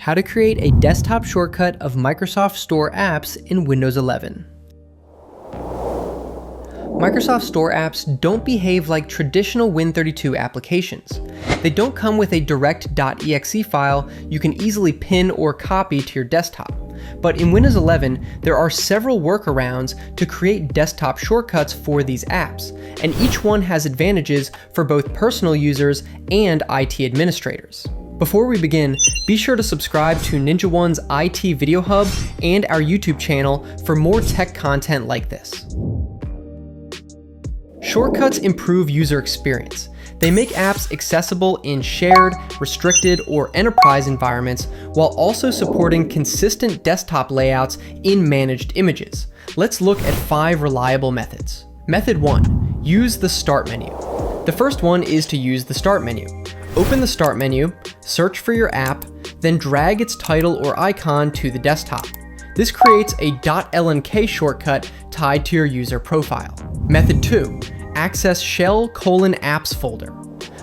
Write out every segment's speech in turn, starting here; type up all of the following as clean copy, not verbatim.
How to create a desktop shortcut of Microsoft Store apps in Windows 11. Microsoft Store apps don't behave like traditional Win32 applications. They don't come with a direct .exe file you can easily pin or copy to your desktop. But in Windows 11, there are several workarounds to create desktop shortcuts for these apps, and each one has advantages for both personal users and IT administrators. Before we begin, be sure to subscribe to NinjaOne's IT Video Hub and our YouTube channel for more tech content like this. Shortcuts improve user experience. They make apps accessible in shared, restricted, or enterprise environments while also supporting consistent desktop layouts in managed images. Let's look at 5 reliable methods. Method 1. Use the Start menu. The first one is to use the Start menu. Open the Start menu, search for your app, then drag its title or icon to the desktop. This creates a .lnk shortcut tied to your user profile. Method 2. Access shell:\AppsFolder.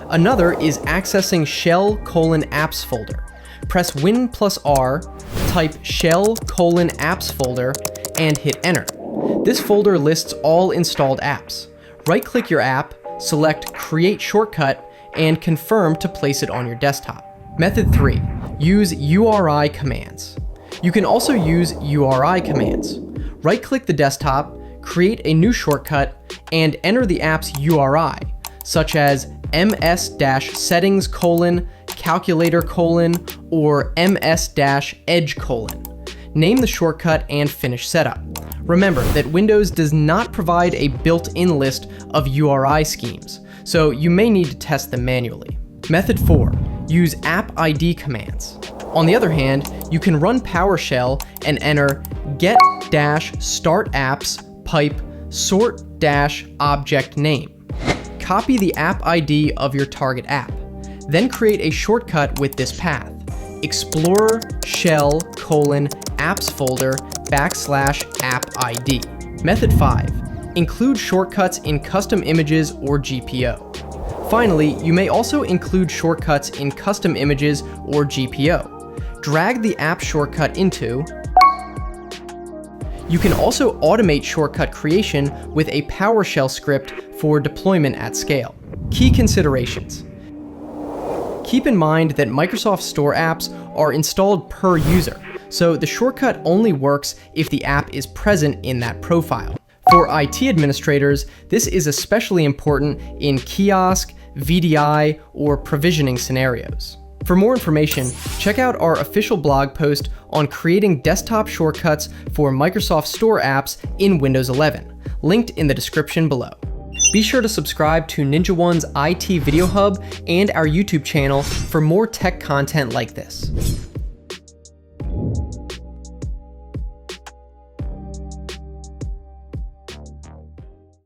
Another is accessing shell:\AppsFolder. Press Win+R, type shell:\AppsFolder, and hit enter. This folder lists all installed apps. Right-click your app, select Create Shortcut, and confirm to place it on your desktop. Method 3. Use URI Commands. You can also use URI Commands. Right-click the desktop, create a new shortcut, and enter the app's URI, such as ms-settings: calculator: or ms-edge:. Name the shortcut and finish setup. Remember that Windows does not provide a built-in list of URI schemes, so you may need to test them manually. Method 4. Use AppID commands. On the other hand, you can run PowerShell and enter get-startapps pipe sort-object name. Copy the app ID of your target app. Then create a shortcut with this path: explorer shell:\AppsFolder \appid. Method 5. Include shortcuts in custom images or GPO. Finally, you may also include shortcuts in custom images or GPO. Drag the app shortcut into. You can also automate shortcut creation with a PowerShell script for deployment at scale. Key considerations. Keep in mind that Microsoft Store apps are installed per user, so the shortcut only works if the app is present in that profile. For IT administrators, this is especially important in kiosk, VDI, or provisioning scenarios. For more information, check out our official blog post on creating desktop shortcuts for Microsoft Store apps in Windows 11, linked in the description below. Be sure to subscribe to NinjaOne's IT Video Hub and our YouTube channel for more tech content like this.